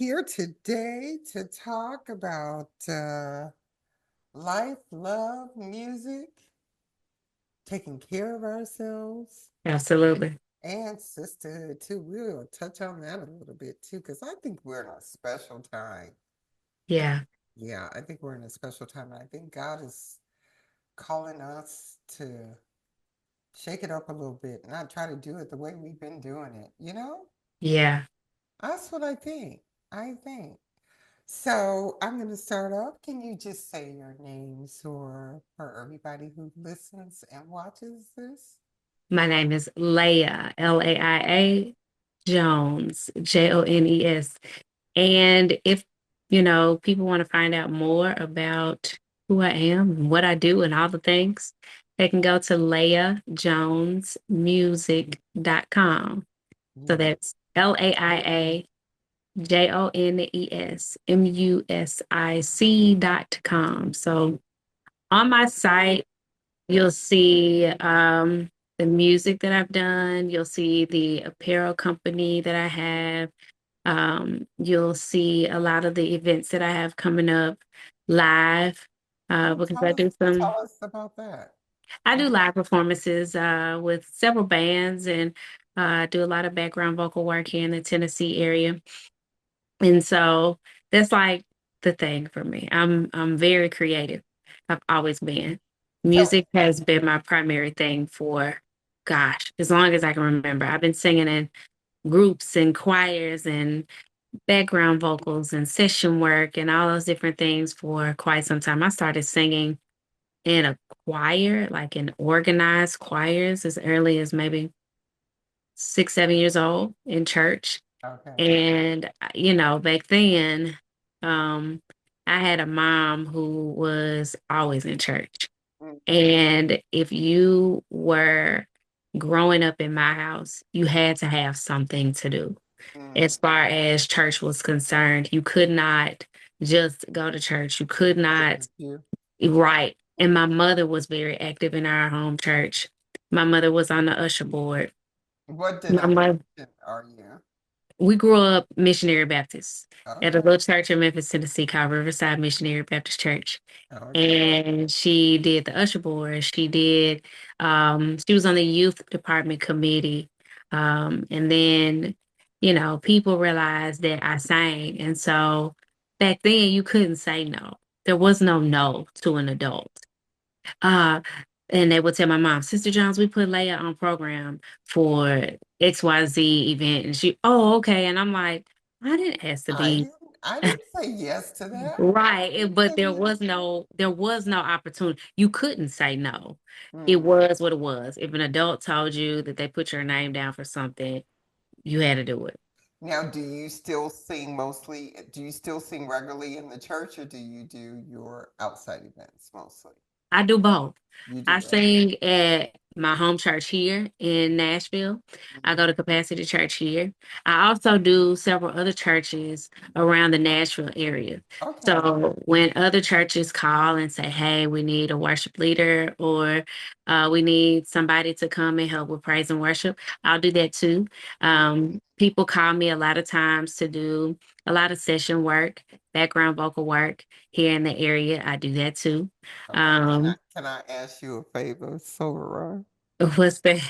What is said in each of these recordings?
here today to talk about life, love, music, taking care of ourselves, Absolutely. and sisterhood too. We'll touch on that a little bit too, because I think we're in a special time. Yeah. Yeah, I think we're in a special time. And I think God is calling us to shake it up a little bit, not try to do it the way we've been doing it, you know? Yeah. That's what I think. I think. So I'm going to start off. Can you just say your names for everybody who listens and watches this? My name is Laia, Laia Jones, Jones. And if, people want to find out more about who I am and what I do and all the things, they can go to laiajonesmusic.com. So Yeah. that's LAIAJONESMUSIC.com. So on my site, you'll see the music that I've done. You'll see the apparel company that I have. You'll see a lot of the events that I have coming up live Oh, because I do tell some, us about that. I do What? live performances with several bands and do a lot of background vocal work here in the Tennessee area. And so that's like the thing for me. I'm very creative. I've always been. Tell Music has been my primary thing for gosh, as long as I can remember. I've been singing in groups and choirs and background vocals and session work and all those different things for quite some time. I started singing in a choir, like in organized choirs as early as maybe 6, 7 years old in church. okay. And, back then, um, I had a mom who was always in church. Mm, And if you were growing up in my house, you had to have something to do. mm. As far as church was concerned, you could not just go to church. You could not, Thank you. right. And my mother was very active in our home church. My mother was on the usher board. What My mother, denomination are you? we grew up missionary Baptist at a Okay. little church in Memphis, Tennessee called Riverside Missionary Baptist Church. Okay. And she did the usher board. She was on the youth department committee. And then, people realized that I sang. And so back then you couldn't say no. There was no to an adult. Uh, and they would tell my mom, Sister Jones, we put Leia on program for XYZ event. And oh, okay. And I'm like, I didn't ask to I be didn't I didn't say yes to that. right. I didn't But say yes. there was no opportunity. You couldn't say no. It Mm. was what it was. If an adult told you that they put your name down for something, you had to do it. Now, do you still sing mostly? Do you still sing regularly in the church, or do you do your outside events mostly? I do both. You do I both. sing at my home church here in Nashville. I Mhm. go to Capacity Church here. I also do several other churches around the Nashville area. Okay. So when other churches call and say, hey, we need a worship leader or we need somebody to come and help with praise and worship, I'll do that too. Mhm. People call me a lot of times to do a lot of session work, background vocal work here in the area. I do that too. Okay. Um, Can I ask you a favor, Sora? what's that?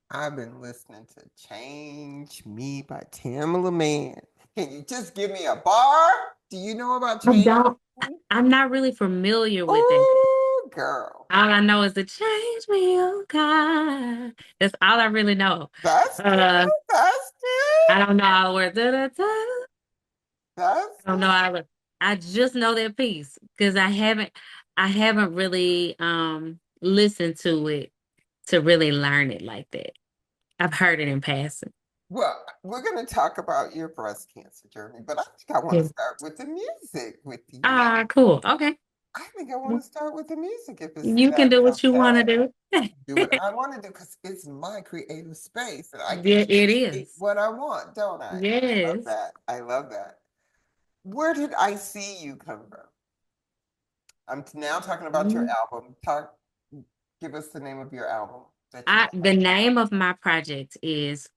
I've been listening to "Change Me" by Tamala Man. Can you just give me a bar? Do you know about I "Change don't. Me"? I'm not really familiar with it. Oh, girl, All I know is the change me, oh God. That's all I really know. that's Uh, good. That's good. I don't know all the words. Da, da, da. I That's don't know good. all the. I just know that piece because I haven't really listened to it to really learn it like that. I've heard it in passing. Well, we're going to talk about your breast cancer journey, but I think I want to Yeah. start with the music with you. Ah, cool. Okay. I think I want to start with the music if You can do that's what you want to okay. do. Do what I want to do because it's my creative space and I get Yeah, to it create is. what I want, don't I? I love Yes. that. I love that. Where did I see you come from? I'm now talking about your Mm. album. Give us the name of your album that you have. The name of my project is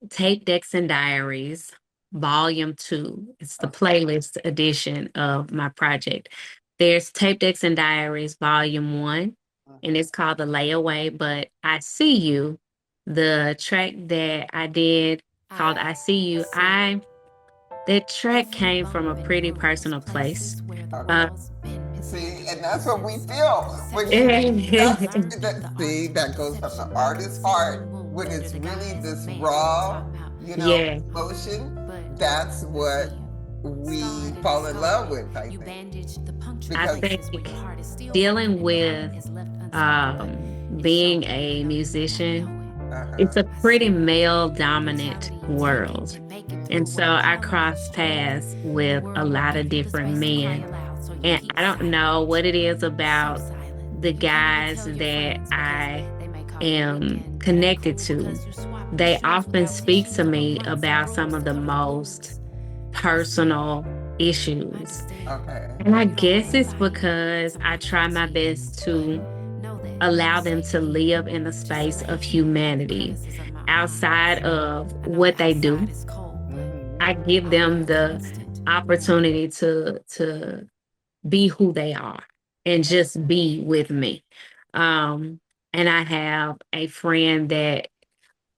Tape Decks and Diaries. Volume 2. It's the Okay. playlist edition of my project. There's Tape Decks and Diaries Volume 1, and Mhm. it's called The Layaway, but I See You, the track that I did called I See You, that track came from a pretty personal place. Okay. Uh, See, and that's what we feel when you. That's that. See, that goes from the artist's heart when it's really this raw, yeah, emotion. That's what we fall in love with. I think I because. think dealing with being a musician, Uh it's huh. a pretty male dominant world. And Mm-hmm. so I cross paths with a lot of different men. And I don't know what it is about the guys that I am connected to. They often speak to me about some of the most personal issues. Okay. And I guess it's because I try my best to allow them to live in the space of humanity outside of what they do. Mm-hmm. I give them the opportunity to be who they are and just be with me. Um, and I have a friend that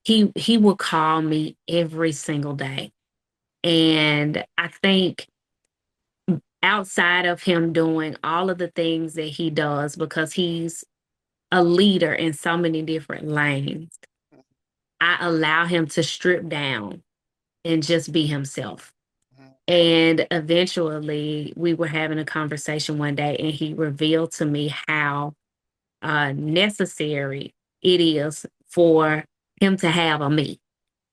he will call me every single day. And I think outside of him doing all of the things that he does, because he's a leader in so many different lanes, I allow him to strip down and just be himself. And eventually, we were having a conversation one day, and he revealed to me how necessary it is for him to have a me.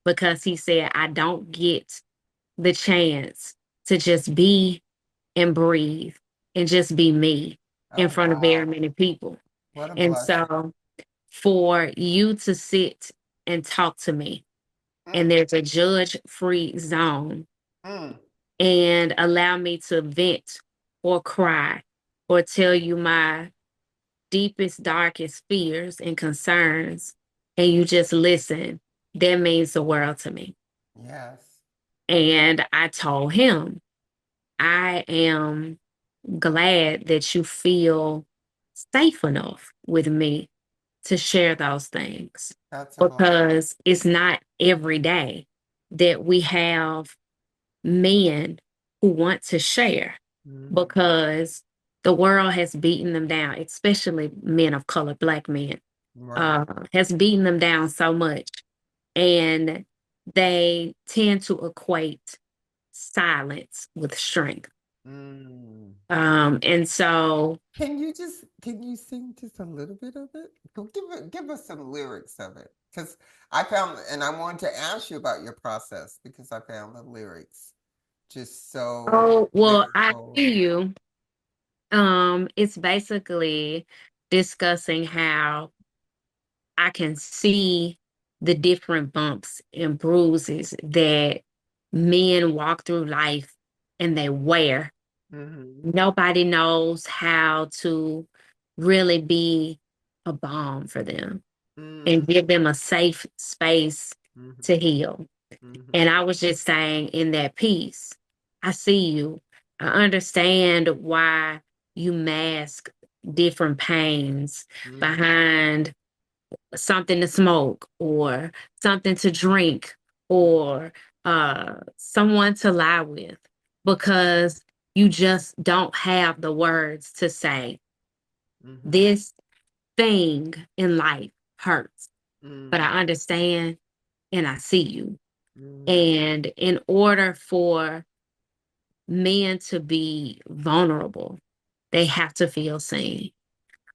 Because he said, I don't get the chance to just be and breathe and just be me in Oh front of very wow! many people. What a And blessing. so, for you to sit and talk to me, and Mm, there's a judge free zone, mm, and allow me to vent or cry or tell you my deepest, darkest fears and concerns, and you just listen, that means the world to me. yes. And I told him, I am glad that you feel safe enough with me to share those things, That's a blessing. because it's not every day that we have men who want to share, Mm, because the world has beaten them down, especially men of color, Black men, right. has beaten them down so much. And they tend to equate silence with strength. Mm. And so, Can you sing just a little bit of it? Give us some lyrics of it. Because I found and I wanted to ask you about your process because I found the lyrics just so oh, well, I lyrical. see you. It's basically discussing how I can see the different bumps and bruises that men walk through life and they wear. Mm-hmm. Nobody knows how to really be a balm for them Mm, and give them a safe space mm-hmm. to heal. Mm-hmm. And I was just saying in that piece, I see you. I understand why you mask different pains Mm-hmm. behind something to smoke or something to drink Mm-hmm. or someone to lie with, because you just don't have the words to say Mm-hmm. this thing in life hurts, but Mm-hmm. I understand and I see you. Mm-hmm. And in order for men to be vulnerable, they have to feel seen.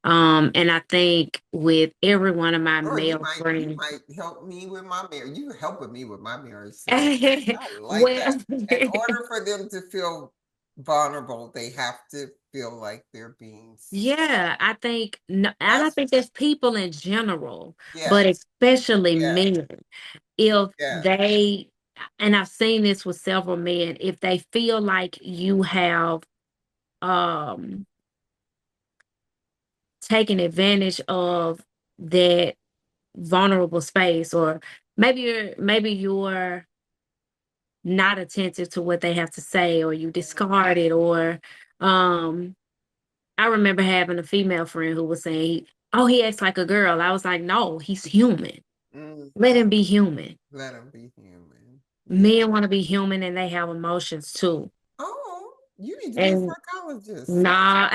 And I think with every one of my Or male you friends, might help me with my marriage. You helping me with my marriage situation. I like well, that. In order for them to feel vulnerable, they have to feel like they're being yeah, I think, no, and I that's think there's people in general, but yes, especially yes, men, if yes. they, and I've seen this with several men, if they feel like you have um taken advantage of that vulnerable space, or maybe you're not attentive to what they have to say, or you discard it, or um I remember having a female friend who was saying, "Oh, he acts like a girl." I was like, "No, he's human. Let Mm-hmm. him be human." Let them be human. Yeah. Men want to be human and they have emotions too. Oh, you need to be a And psychologist. nah.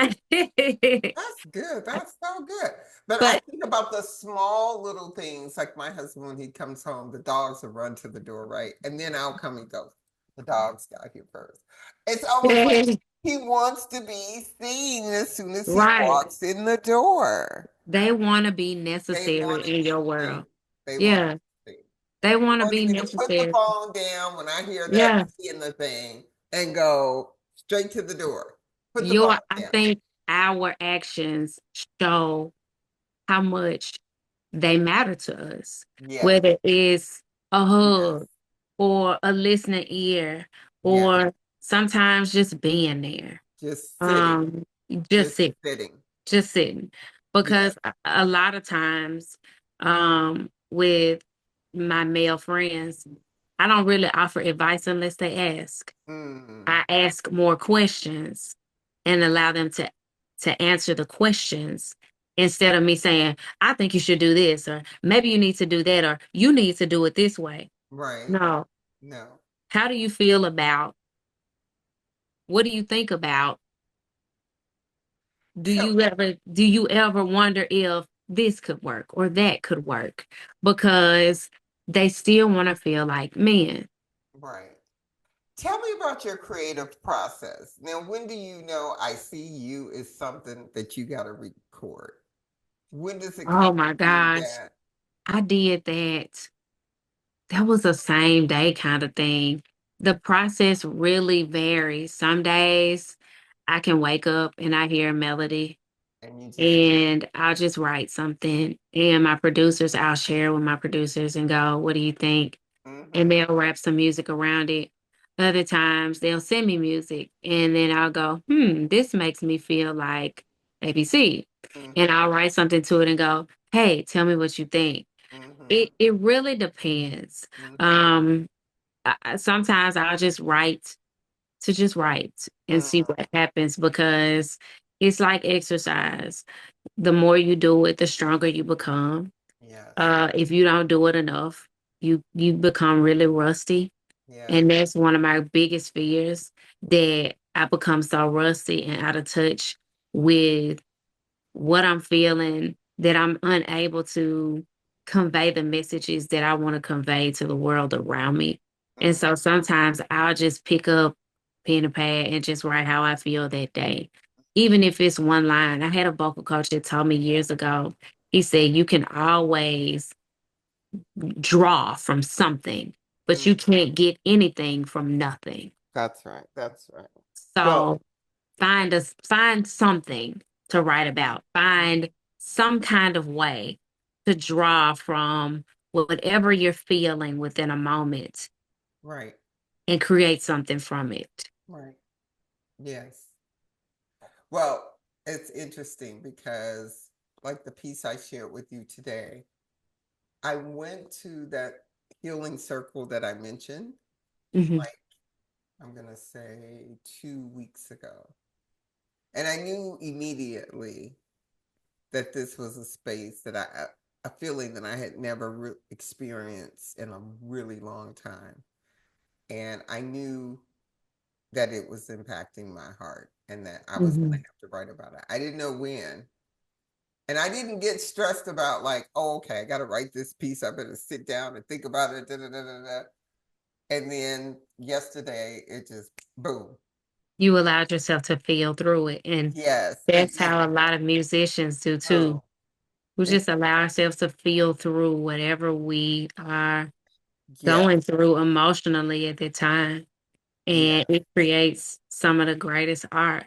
That's good. That's so good. But I But think about the small little things, like my husband, when he comes home, the dogs will run to the door, right? And then I'll come and go. The dogs got here first. It's almost like he wants to be seen as soon as he right. walks in the door. They want to be They necessary want to in be your seen. world. They want to Yeah. be seen. They They want to want be me to put the necessary. phone down when I hear that Yeah. key in the thing and go straight to the door. Put the phone I down. think our actions show how much they matter to us, Yes, whether it's a hug yes, or a listening ear yes. or sometimes just being there. Just sitting, Um, just just sit, sitting. just sitting. Yes. Because a lot of times, with my male friends, I don't really offer advice unless they ask. Mm, I ask more questions and allow them to answer the questions instead of me saying, I think you should do this, or maybe you need to do that, or you need to do it this way. right. No. No. How do you feel about what do you think about? So, Do you ever wonder if this could work or that could work? Because they still want to feel like men. right. Tell me about your creative process. Now, when do you know I see you is something that you got to record? When does it come Oh my to you gosh. that, I did that. That was a same day kind of thing. The process really varies. Some days I can wake up and I hear a melody and you just, and I'll just write something. And my producers, I'll share with my producers and go, what do you think? And mm-hmm, they'll wrap some music around it. Other times they'll send me music and then I'll go, this makes me feel like ABC. And mm-hmm, I'll write something to it and go, hey, tell me what you think. mm-hmm, It really depends. mm-hmm, Um, Sometimes I'll just write and see mm-hmm. what happens because it's like exercise. The more you do it, the stronger you become. Yes, If you don't do it enough, you become really rusty. yes, And that's one of my biggest fears that I become so rusty and out of touch with what I'm feeling that I'm unable to convey the messages that I want to convey to the world around me. And mm, so sometimes I'll just pick up pen and pad and just write how I feel that day. Even if it's one line. I had a vocal coach that told me years ago, he said, you can always draw from something, but mm. you can't get anything from nothing. That's right. That's right. So, So find something to write about. Find some kind of way to draw from whatever you're feeling within a moment right, and create something from it. right. Yes. Well, it's interesting because, like the piece I shared with you today, I went to that healing circle that I mentioned, Hmm. like, I'm going to say 2 weeks ago. And I knew immediately that this was a space that a feeling that I had never experienced in a really long time. And I knew that it was impacting my heart and that I was going to Hmm. have to write about it. I didn't know when. And I didn't get stressed about like, oh, okay, I got to write this piece. I better sit down and think about it. Da, da, da, da, da. And then yesterday, it just boom. You allowed yourself to feel through it. And Yes, it that's just how a lot of musicians do boom. too. We It just allow ourselves to feel through whatever we are yeah, going through emotionally at the time. yeah. And it creates some of the greatest art.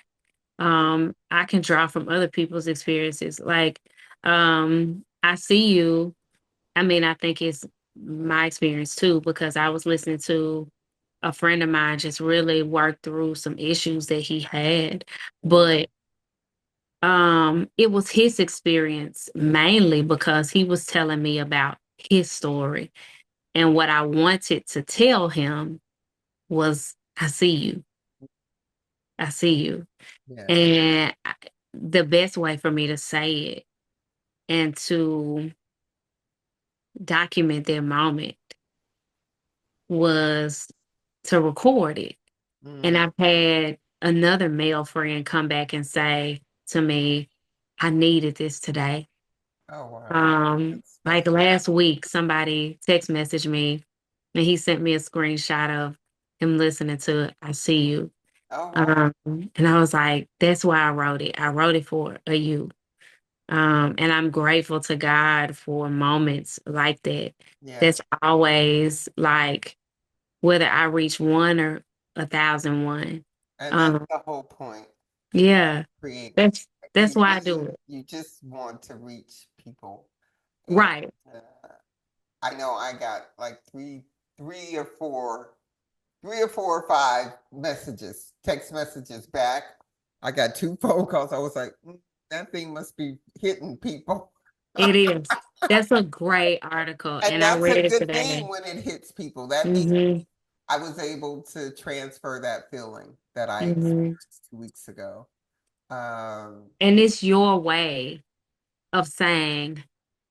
I can draw from other people's experiences. Like, I see you. I mean, I think it's my experience too, because I was listening to a friend of mine just really work through some issues that he had. Mm, But it was his experience mainly because he was telling me about his story and what I wanted to tell him. was, I see you. I see you. Yeah. And the best way for me to say it and to document that moment was to record it. And Mm. I've had another male friend come back and say to me, I needed this today. Oh wow. That's Like special. last week, somebody text messaged me and he sent me a screenshot of him listening to I See You. Oh wow. And I was like, that's why I wrote it. I wrote it for a you. And I'm grateful to God for moments like that. Yeah. That's always like whether I reach one or 1,001. And that's Um, the whole point of yeah, creating. that's that's why I do it. You just want to reach people. And Right. uh, I know I got like three or four, 3 or 4 or 5 messages, text messages back. I got 2 phone calls. I was like, that thing must be hitting people. It is. That's a great article, And and I that's read a it good today. thing when it hits people. That means Mhm. I was able to transfer that feeling that I Mhm. experienced 2 weeks ago. Um, And it's your way of saying,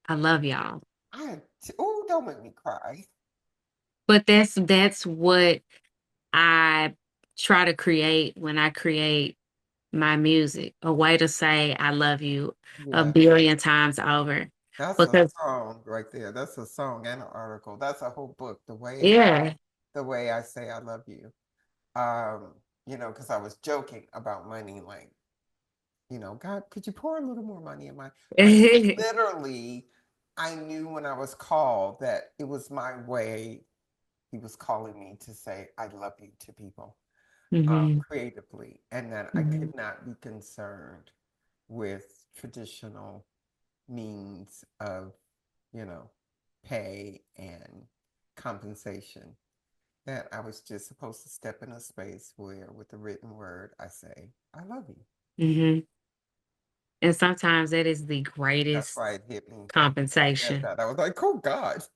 I love y'all. oh, don't make me cry. But that's what I try to create when I create my music, a way to say I love you a Yeah, billion times over. that's a Because song right there. That's a song and an article. That's a whole book. yeah, The way I say I love you. Um, because I was joking about money, like, God, could you pour a little more money in my, but hmm literally, I knew when I was called that it was my way. He was calling me to say I love you to people, hmm creatively, and that I could not be concerned with traditional means of, you know, pay and compensation. That I was just supposed to step in a space where, with the written word, I say, I love you. hmm And sometimes that is the That's greatest why it hit me when you said compensation. that. I was like, oh God, does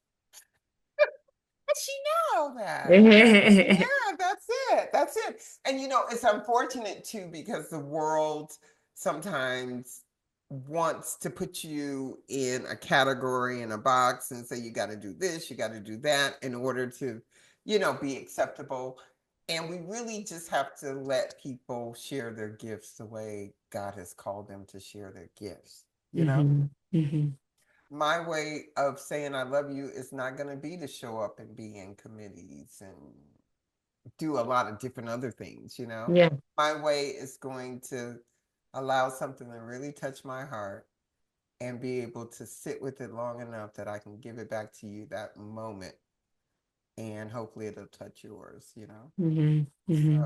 she know that? hmm Yeah, that's it. That's it. And it's unfortunate too because the world sometimes wants to put you in a category in a box and say you got to do this, you got to do that in order to, be acceptable. And we really just have to let people share their gifts the way God has called them to share their gifts. hmm My way of saying I love you is not going to be to show up and be in committees and do a lot of different other things. Yeah. My way is going to allow something to really touch my heart and be able to sit with it long enough that I can give it back to you that moment and hopefully it'll touch yours. hmm So, hmm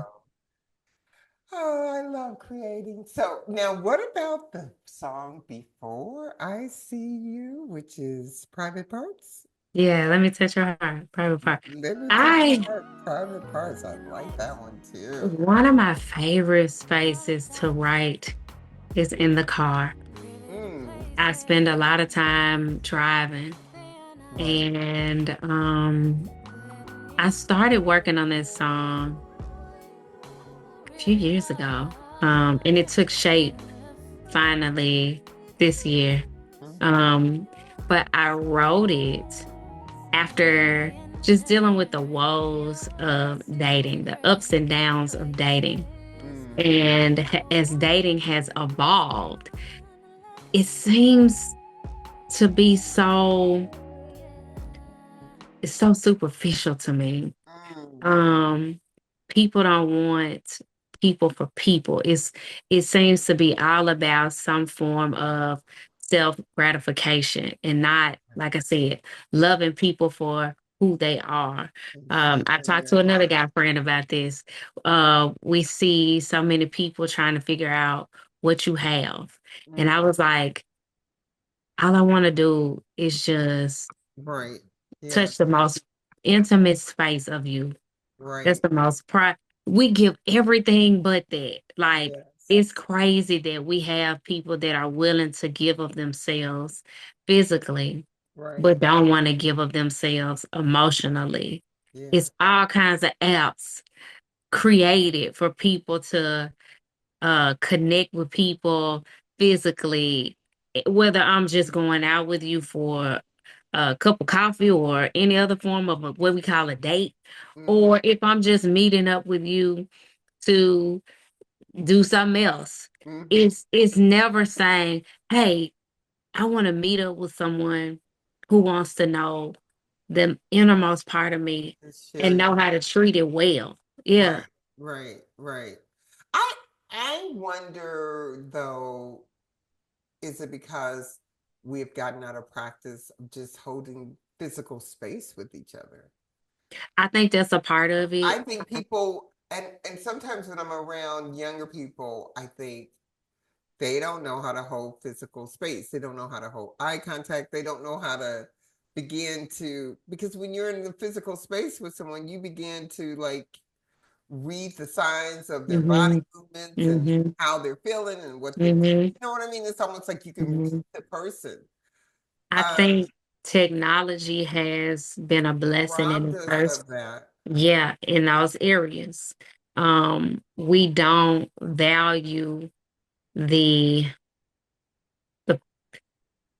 oh, I love creating. So, now what about the song Before I See You, which is Private Parts? Yeah, let me touch your heart. Private part. Let me touch your I heart, Private Parts. I like that one too. One of my favorite spaces to write is in the car. Mm, I spend a lot of time driving, right. and I started working on this song a few years ago. And it took shape finally this year. Mm-hmm. Um, but I wrote it after just dealing with the woes of dating, the ups and downs of dating. Mm, And as dating has evolved, it seems to be it's so superficial to me. mm, Um, People don't want people for people. It seems to be all about some form of self gratification and not, like I said, loving people for who they are. and sitting I in talked their to another heart. guy friend about this. We see so many people trying to figure out what you have. And Mm, I was like, all I want to do is just right. Yeah. touch the most intimate space of you. That's Right. the most we give everything but that. Like Yes. it's crazy that we have people that are willing to give of themselves physically, Right. but don't want to give of themselves emotionally. Yeah. It's all kinds of apps created for people to connect with people physically, whether I'm just going out with you for a cup of coffee or any other form of what we call a date, Mm-hmm. or if I'm just meeting up with you to do something else. Mm-hmm. It's never saying, "Hey, I want to meet up with someone who wants to know the innermost part of me Just share and your know how to treat it well." Yeah, right, right. I I wonder though, is it because we've gotten out of practice of just holding physical space with each other? I think that's a part of it. I think people and sometimes when I'm around younger people, I think they don't know how to hold physical space. They don't know how to hold eye contact. They don't know how to begin to because when you're in the physical space with someone, you begin to like read the signs of their body Mhm. movements and Mhm. how they're feeling and what they Mhm. you know what I mean? It's almost like you can read Mhm. the person. I Um, think technology has been a blessing in robbed the us first, of that. yeah, in those areas. We don't value the the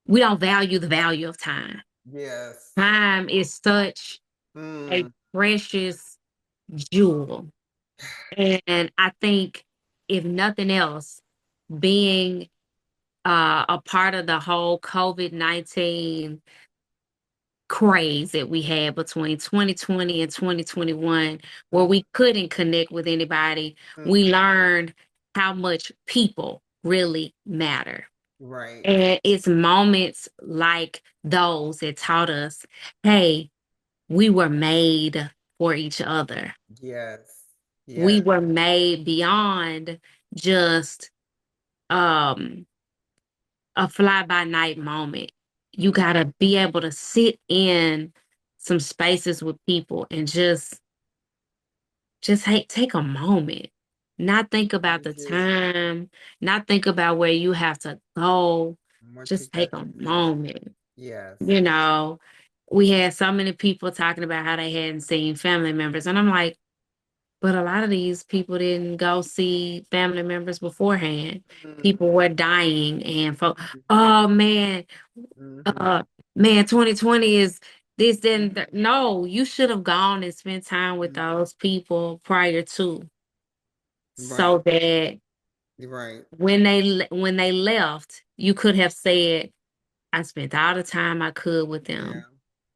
we don't value the value of time. Yes. Time is such a Mm, precious jewel. And I think if nothing else, being a part of the whole COVID-19 craze that we had between 2020 and 2021, where mm, we couldn't connect with anybody, we mhm. learned how much people really matter. Right. And it's moments like those that taught us, hey, we were made for each other. Yes. We Yes. were made beyond just um a fly by night moment. You Mm, gotta be able to sit in some spaces with people and just take a moment. Not think about and the just time, not think about where you have to go. what you Just take got a to do. moment. Yes. You know, we had so many people talking about how they hadn't seen family members. And I'm like, but a lot of these people didn't go see family members beforehand. Mm, People were dying and oh mm-hmm. uh man, 2020 is this then no, you should have gone and spent time with those people prior to, Right. so that Right. when they left, you could have said, I spent all the time I could with Yeah. them.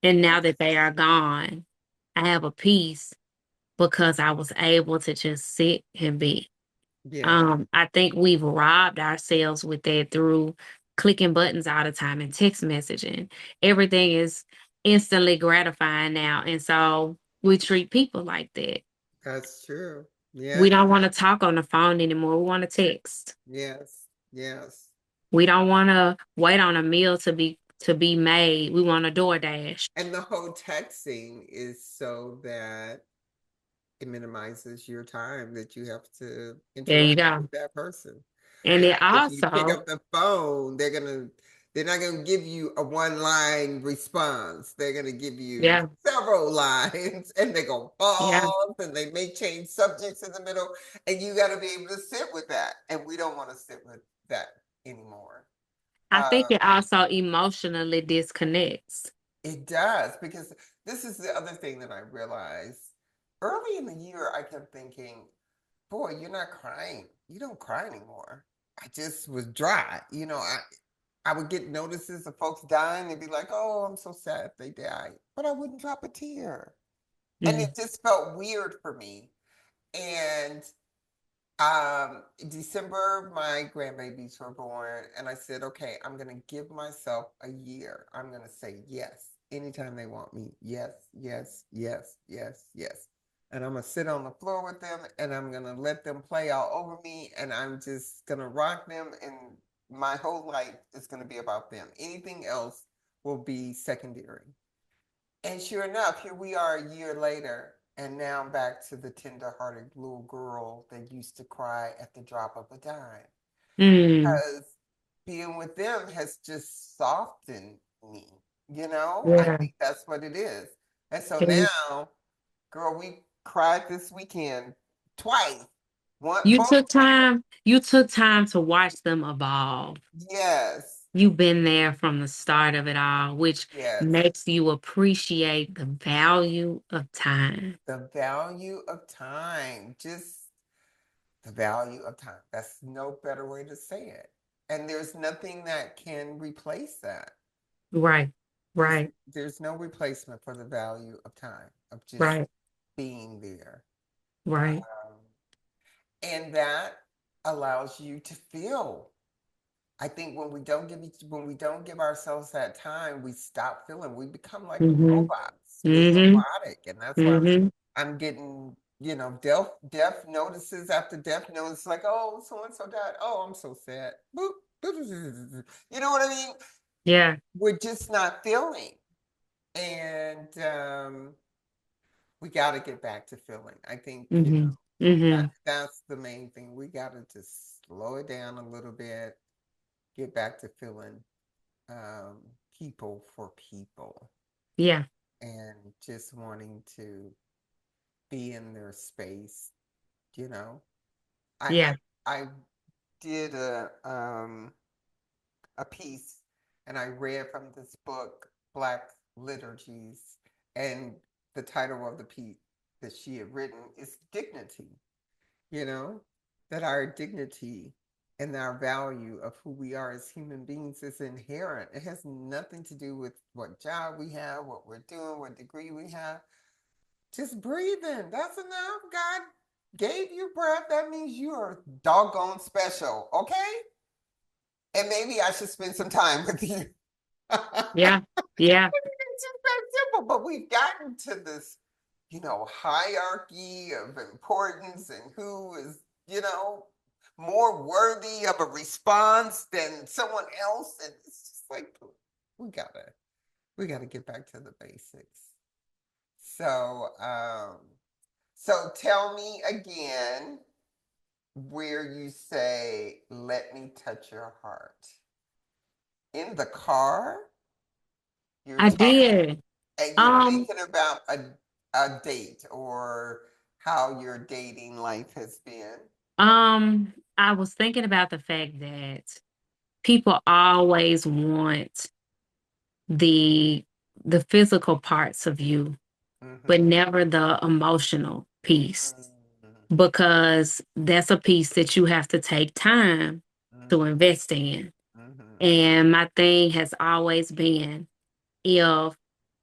And now That's that they are gone, I have a peace because I was able to just sit and be. yeah. I think we've robbed ourselves with that through clicking buttons all the time and text messaging. Everything is instantly gratifying now. And so we treat people like that. That's true. We Yeah. don't want to talk on the phone anymore. We want to text. Yes. Yes. We don't want to wait on a meal to be made. We want a DoorDash. And the whole texting is so that it minimizes your time that you have to There you interact go. with that person. And it If you pick also, up the phone, they're not gonna give you a one line response. They're gonna give you yeah, several lines and they're gonna yeah. pause and they may change subjects in the middle. And you gotta be able to sit with that. And we don't want to sit with that anymore. I Uh, think it also emotionally disconnects. it does because this is the other thing that I realized. Early in the year, I kept thinking, boy, you're not crying. You don't cry anymore. I just was dry. I would get notices of folks dying and be like, oh, I'm so sad they died. But I wouldn't drop a tear. And it Mhm. just felt weird for me. And December, my grandbabies were born, and I said, okay, I'm gonna give myself a year. I'm gonna say yes anytime they want me. Yes, yes, yes, yes, yes. And I'm gonna sit on the floor with them, and I'm gonna let them play all over me, and I'm just gonna rock them, and my whole life is gonna be about them. Anything else will be secondary. And sure enough, here we are a year later, and now I'm back to the tender-hearted little girl that used to cry at the drop of a dime. Mm, Because being with them has just softened me. I yeah. think that's what it is. And so And now, Girl, we cried this weekend twice. One, You both, took time, you took time to watch them evolve. yes, You've been there from the start of it all, which yes. makes you appreciate the value of time. The value of time, just the value of time. That's no better way to say it. And there's nothing that can replace that. Right, There's right, there's no replacement for the value of time, of just right, being there. right. Um, and that allows you to feel. I think when we don't give ourselves that time, we stop feeling. We become like Mm-hmm. robots. We're Mm-hmm. robotic, and that's why Mm-hmm. I'm getting, death notices after death notices, like, oh, so and so died. Oh, I'm so sad. Boop. You know what I mean? Yeah. We're just not feeling, and we got to get back to feeling. I think Mm-hmm. Mm-hmm. that's the main thing. We got to just slow it down a little bit, get back to feeling um, people for people, Yeah. and just wanting to be in their space. You know, I Yeah. I did a piece, and I read from this book, Black Liturgies, and the title of the piece that she had written is Dignity. You know, that our dignity and our value of who we are as human beings is inherent. It has nothing to do with what job we have, what we're doing, what degree we have. Just breathing. That's enough. God gave you breath. That means you are doggone special. Okay? And maybe I should spend some time with you. Yeah. Yeah. It's just that simple. But we've gotten to this, hierarchy of importance and who is, more worthy of a response than someone else. And it's just like we gotta we gotta get back to the basics. So so tell me again where you say, let me touch your heart. In the car, you're I talking did. and you're Um, thinking about a date or how your dating life has been. I was thinking about the fact that people always want the the physical parts of you, but Mm-hmm. never the emotional piece, Mm-hmm. because that's a piece that you have to take time to Mm-hmm. invest in. Mm-hmm. And my thing has always been, if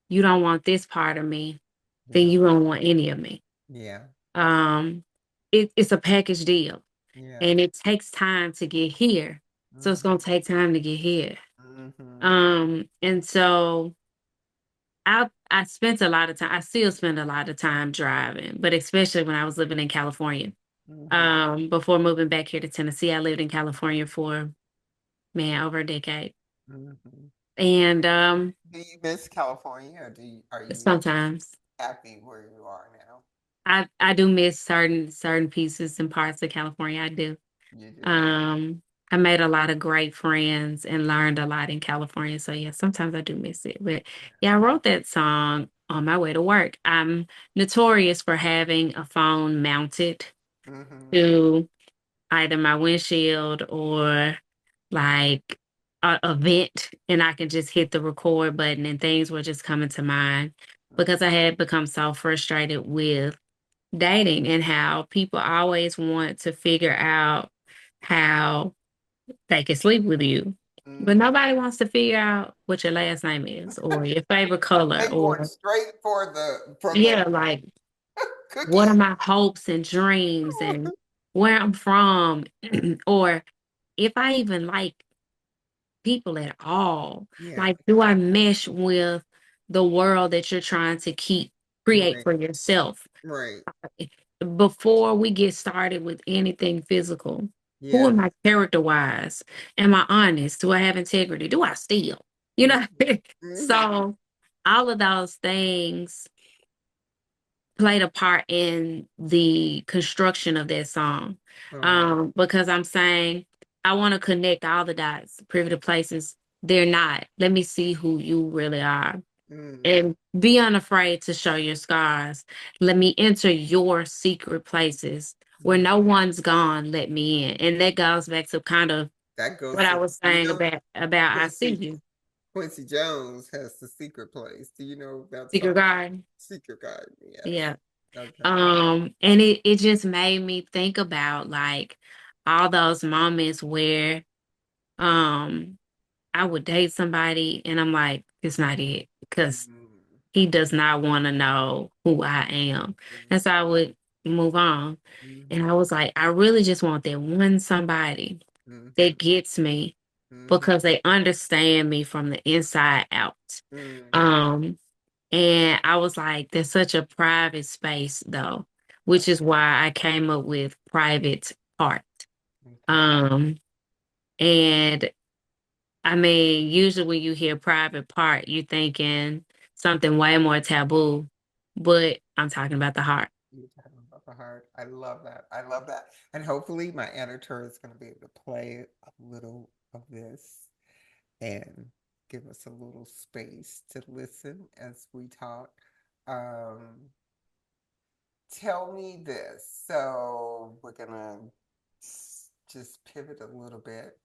you don't want this part of me, then Yeah. you don't want any of me. Yeah. Um, it's a package deal, Yeah. and it takes time to get here. So it's gonna Mm-hmm. take time to get here. Mm-hmm. And so I spent a lot of time. I still spend a lot of time driving, but especially when I was living in California. Mm-hmm. Before moving back here to Tennessee, I lived in California for, man, over a decade. Mm-hmm. And Do you miss California, or are you sometimes happy where you are now? I do miss certain pieces and parts of California. I do. You do. Um, I made a lot of great friends and learned a lot in California. So yeah, sometimes I do miss it. But yeah, I wrote that song on my way to work. I'm notorious for having a phone mounted Mm-hmm. to either my windshield or like a vent, and I can just hit the record button and things were just coming to mind because I had become so frustrated with dating and how people always want to figure out how they can sleep with you. But Mm-hmm. nobody wants to figure out what your last name is or your favorite color They going or, straight for the yeah, like what are cookie. my hopes and dreams and where I'm from, or if I even like people at all. Yeah. Like, do I mesh with the world that you're trying to create Right. for yourself? Right. Before we get started with anything physical, who Yeah. am I character wise? Am I honest? Do I have integrity? Do I steal? You know? Mm-hmm. So all of those things played a part in the construction of that song. Oh. Because I'm saying I want to connect all the dots, privy to places they're not. Let me see who you really are. Mm, and be unafraid to show your scars. Let me enter your secret places where mm. no one's gone. Let me in. And that goes back to kind of That what goes I to, was you saying know, about I see Quincy you, Quincy Jones has the secret place. Do you know that secret song? garden. Secret Garden. Yes. Yeah. Okay. And it just made me think about like all those moments where um I would date somebody and I'm like, it's not it because Mm, he does not want to know who I am. And so I would move on. And I mm, was like, I really just want that one somebody mm, that gets me mm, because they understand me from the inside out. mm. Um, and I was like, there's such a private space though, Uh, which is why I came up with private part. okay. Um, and I mean, usually when you hear private part, you're thinking something way more taboo, but I'm talking about the heart. You're talking about the heart. I love that. I love that. And hopefully my editor is going to be able to play a little of this and give us a little space to listen as we talk. Um, Tell me this. So we're gonna just pivot a little bit.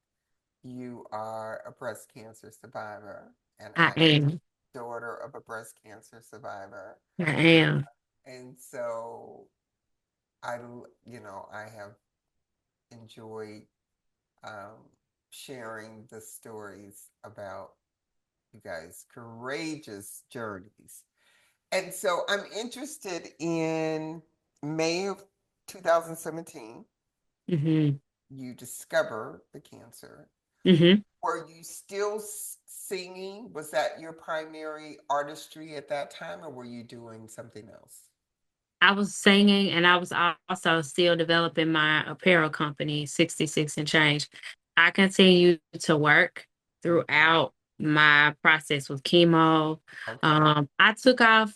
You are a breast cancer survivor, and I I am am. daughter of a breast cancer survivor. I am. And so I have enjoyed um, sharing the stories about you guys' courageous journeys. And so I'm interested in May of 2017, Hmm. you discover the cancer. Hmm. Were you still singing? Was that your primary artistry at that time, or were you doing something else? I was singing and I was also still developing my apparel company, 66 and Change. I continued to work Mm, throughout my process with chemo. okay. I took off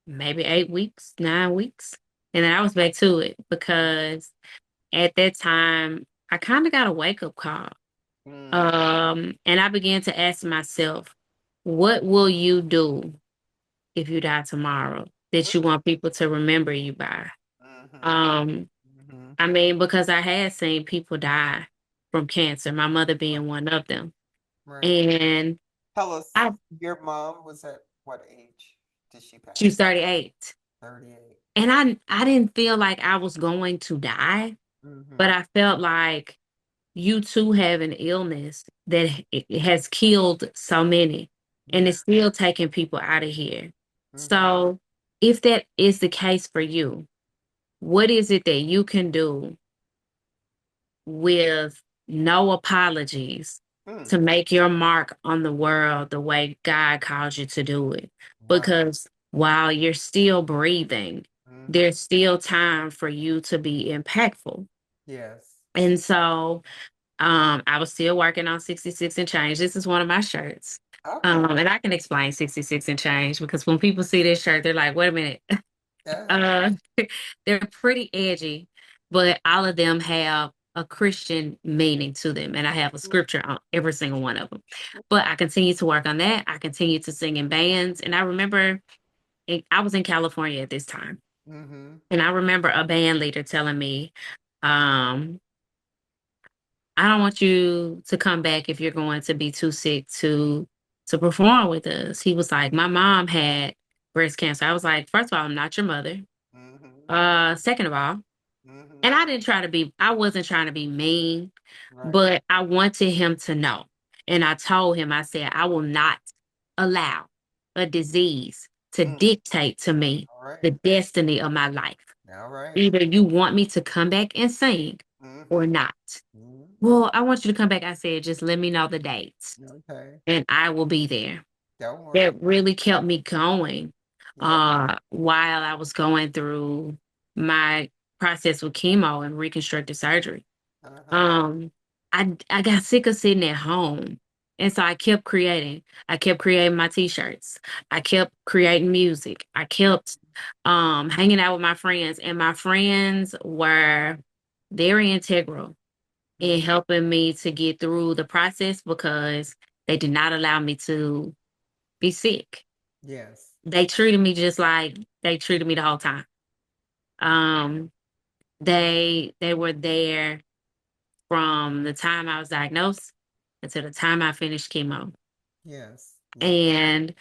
maybe 8 weeks, 9 weeks, and then I was back to it because at that time I kind of got a wake up call. Mm, And I began to ask myself, what will you do if you die tomorrow that you want people to remember you by? mm-hmm, Um, mm-hmm. I mean, because I had seen people die from cancer, my mother Right, being one of them. right. And Tell us, I your mom was at what age did she she was pass? 38. 38. And I didn't feel like I was going to die, but Mm-hmm. I felt like you too have an illness that it has killed so many and Yeah. it's still taking people out of here. Mm-hmm. So, if that is the case for you, what is it that you can do with no apologies Mm, to make your mark on the world the way God calls you to do it? right. Because while you're still breathing, Mm-hmm. there's still time for you to be impactful. Yes. And so I was still working on 66 and change. This is one of my shirts. Okay. And I can explain 66 and change because when people see this shirt, they're like, wait a minute. Uh-huh. Uh, they're pretty edgy, but all of them have a Christian meaning to them. And I have a scripture on every single one of them. But I continue to work on that. I continue to sing in bands. And I remember I was in California at this time. Mm-hmm. And I remember a band leader telling me, um, I don't want you to come back if you're going to be too sick to perform with us. He was like, my mom had breast cancer. I was like, first of all, I'm not your mother. Mm-hmm. Second of all, Mm-hmm. and I wasn't trying to be mean, Right. but I wanted him to know. And I told him, I said, I will not allow a disease to Mm. dictate to me All right. the destiny of my life. All right. Either you want me to come back and sing or Mm-hmm. not. Mm-hmm. Well, I want you to come back. I said, just let me know the dates Okay. and I will be there. Don't worry. That really kept me going Yeah. while I was going through my process with chemo and reconstructive surgery. Uh-huh. Um, I got sick of sitting at home. And so I kept creating. I kept creating my t-shirts. I kept creating music. I kept hanging out with my friends. And my friends were very integral in Mm-hmm. helping me to get through the process because they did not allow me to be sick. Yes. They treated me just like they treated me the whole time. Um, they were there from the time I was diagnosed until the time I finished chemo. Yes. Yes. And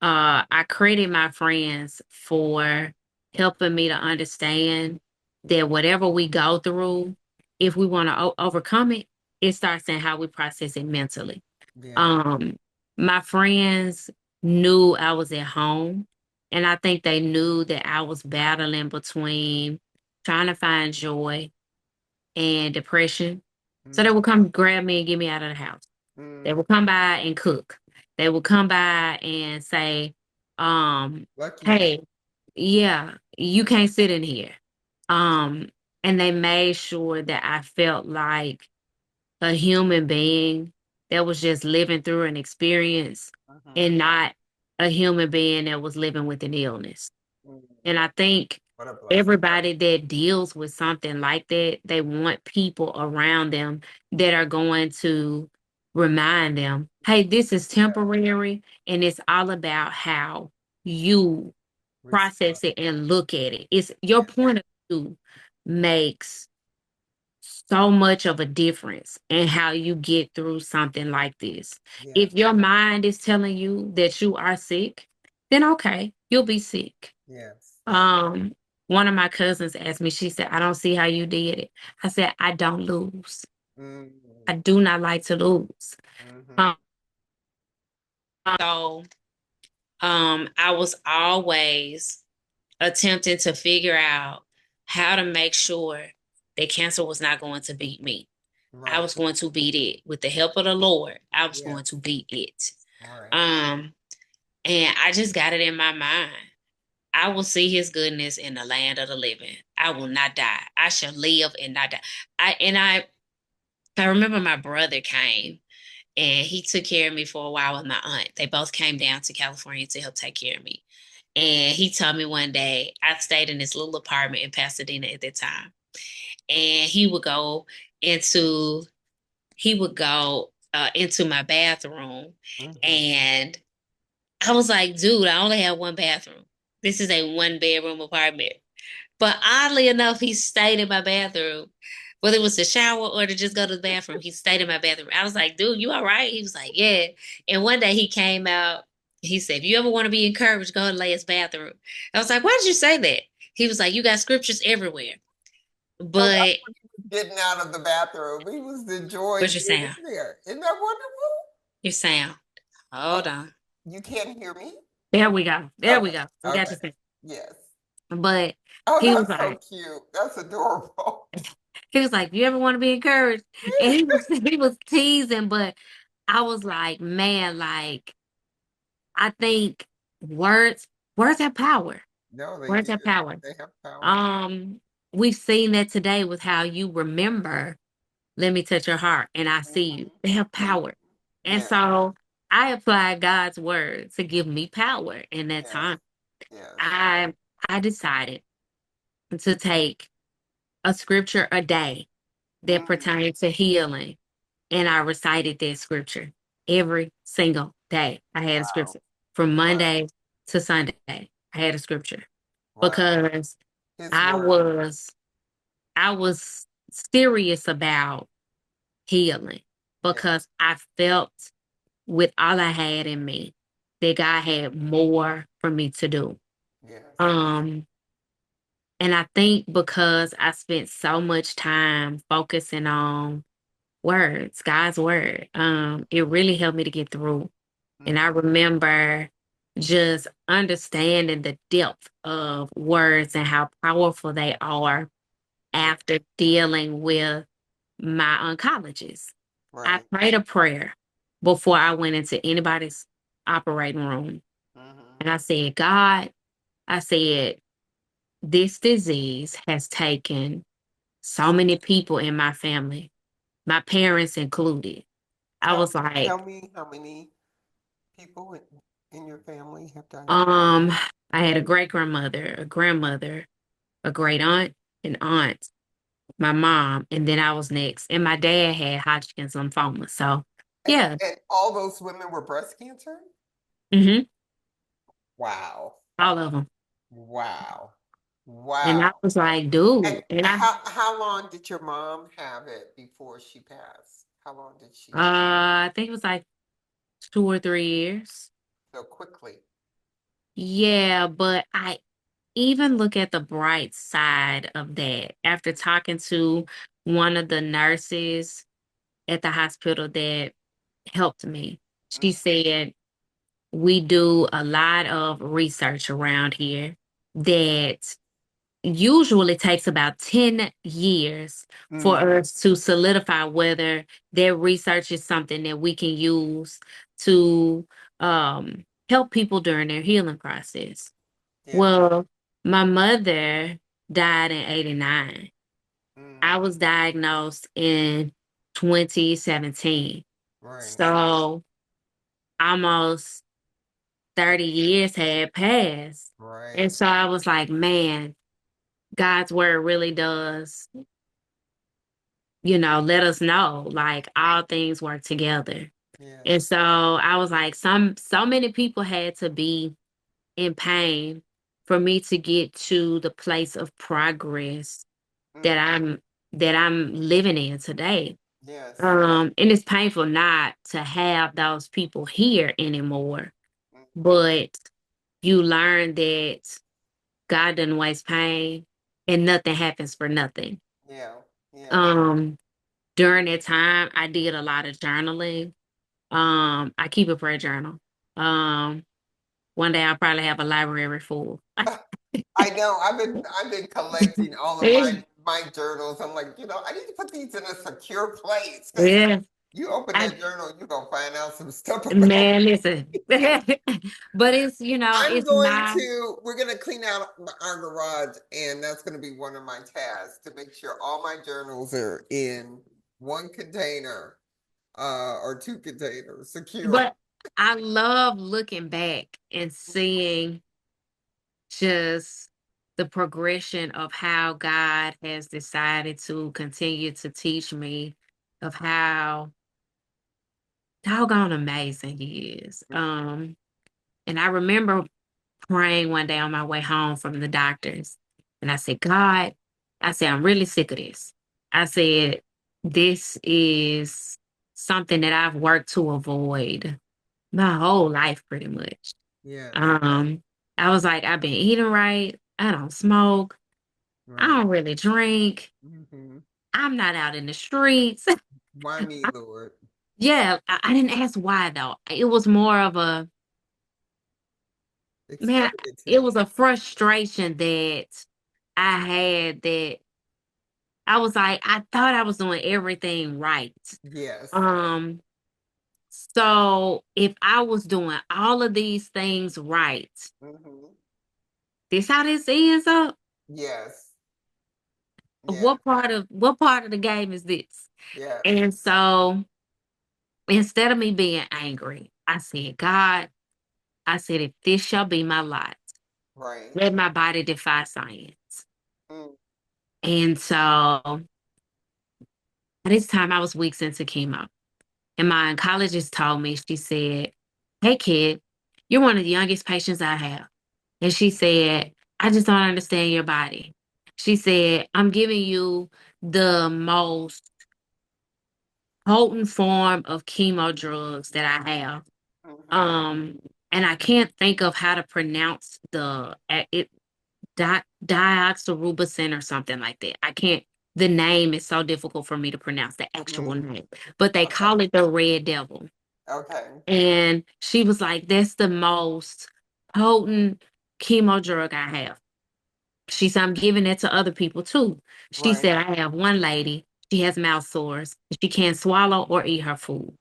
I credit my friends for helping me to understand that whatever we go through, if we want to overcome it, it starts in how we process it mentally. Yeah. Um, my friends knew I was at home, and I think they knew that I was battling between trying to find joy and depression. So they Mm-hmm. would come grab me and get me out of the house. They Mm. will come by and cook. They will come by and say, Lucky you. hey, yeah, you can't sit in here. Um, and they made sure that I felt like a human being that was just living through an experience Mm-hmm. and not a human being that was living with an illness. Mm. And I think What a blessing. everybody that deals with something like that, they want people around them that are going to remind them, hey, this is Yeah. temporary and it's all about how you Respond. process it and look at it. It's your Yeah. point of view makes so much of a difference in how you get through something like this. If Yes. your mind is telling you that you are sick, then okay, you'll be sick. Yes. Yes. Um, one of my cousins asked me, she said, I don't see how you did it. I said, I don't lose. Mm-hmm. I do not like to lose. Mm-hmm. Um, so I was always attempting to figure out how to make sure that cancer was not going to beat me. I Right. was going to beat it. With the help of the Lord, I was going Yes. to beat it. Right. Um, and I just got it in my mind. I will see his goodness in the land of the living. I will not die. I shall live and not die. I remember my brother came and he took care of me for a while with my aunt. They both came down to California to help take care of me. And he told me one day, I stayed in this little apartment in Pasadena at that time. And into he would go into my bathroom, Mm-hmm. and I was like, dude, I only have one bathroom. This is a one bedroom apartment. But oddly enough, he stayed in my bathroom. Whether it was to shower or to just go to the bathroom, he stayed in my bathroom. I was like, dude, you all right? He was like, yeah. And one day he came out. He said, if you ever want to be encouraged, go to Leia's bathroom. I was like, why did you say that? He was like, you got scriptures everywhere. So that's But what he was getting out of the bathroom. He was enjoying what's your being sound? there. Isn't that wonderful? Your sound. Oh, Hold on. you can't hear me? There we go. There we Okay. go. We got Okay. your sound. Yes. But Oh, he was that's so like, cute. That's adorable. you ever want to be encouraged? And he was teasing, but I was like, man, like I think words words have power. No, they Words do. have power. They have power. Um, we've seen that today with how you remember, let me touch your heart and I see you. Mm-hmm. They have Mm-hmm. power. And Yes. so I applied God's word to give me power in that Yes. time. Yes. I I decided to take a scripture a day that Mm. pertained to healing. And I recited that scripture every single day. I had a Wow. scripture from Wow. Monday to Sunday. I had a scripture Wow. because His I word. was I was serious about healing Yes. because I felt with all I had in me that God had more for me to do. Yes. Um, and I think because I spent so much time focusing on words, God's word, it really helped me to get through. And I Mm-hmm. remember just understanding the depth of words and how powerful they are Yeah. after dealing with my oncologist. I Right. prayed a prayer before I went into anybody's operating room. Mm-hmm. And I said, God, I said, this disease has taken so many people in my family, my parents included. I Tell was me, tell like, me how many people in your family have died? um, I had a great grandmother, a grandmother, a great aunt, an aunt, my mom, and then I was next. And my dad had Hodgkin's lymphoma. So, And yeah. and all those women were breast cancer? Hmm. Wow. all of them. Wow. And I Wow. was like, And dude, how long did your mom have it before she passed? How long did she? I think it was like 2 or 3 years. So quickly. Yeah, but I even look at the bright side of that. After talking to one of the nurses at the hospital that helped me, she Mm, said, we do a lot of research around here that usually takes about 10 years for mm, us to solidify whether their research is something that we can use to help people during their healing process. yeah. Well, my mother died in 89. I Mm, was diagnosed in 2017. right. So almost 30 years had passed. And Right. so I was like, man, God's word really does, let us know like all things work together. And Yes. so I was like, so many people had to be in pain for me to get to the place of progress that Mm, I'm living in today. yes. And it's painful not to have those people here anymore, Mm, but you learn that God doesn't waste pain and nothing happens for nothing. yeah. Yeah. Um, During that time, I did a lot of journaling. I keep a prayer journal. Um, One day I'll probably have a library full. I know. I've been collecting all of my journals. I'm like, I need to put these in a secure place because Yeah, you open I that journal, you're gonna find out some stuff about. man, listen. But it's my We're gonna clean out our garage, and that's gonna be one of my tasks to make sure all my journals are in one container, or two containers, secure. but I love looking back and seeing just the progression of how God has decided to continue to teach me of how doggone amazing he is. And I remember praying one day on my way home from the doctors. And I said, God, I said, I'm really sick of this. I said, this is something that I've worked to avoid my whole life pretty much. Yes, Um, I was like, I've been eating right. I don't smoke. I right. don't really drink. Hmm. I'm not out in the streets. Why me, Lord? Yeah, I didn't ask why though. It was more of a man, Explain it to it me. was a frustration that I had that I was like, I thought I was doing everything right. Yes. Um, so if I was doing all of these things right, Hmm. this how this ends up. Yes. Yes. What part of the game is this? Yes. And so instead of me being angry, I said, God, I said, if this shall be my lot, Right. let my body defy science. Mm, And so at this time I was weeks into chemo. And my oncologist told me, she said, hey, kid, you're one of the youngest patients I have. And she said, I just don't understand your body. She said, I'm giving you the most potent form of chemo drugs that I have. mhm. Um, and I can't think of how to pronounce it dioxarubicin or something like that. I can't. The name is so difficult for me to pronounce the actual Mm, name, but they okay. call it the Red Devil. Okay. And she was like, that's the most potent chemo drug I have. She said, I'm giving it to other people too. She Right. said, I have one lady, she has mouth sores. She can't swallow or eat her food.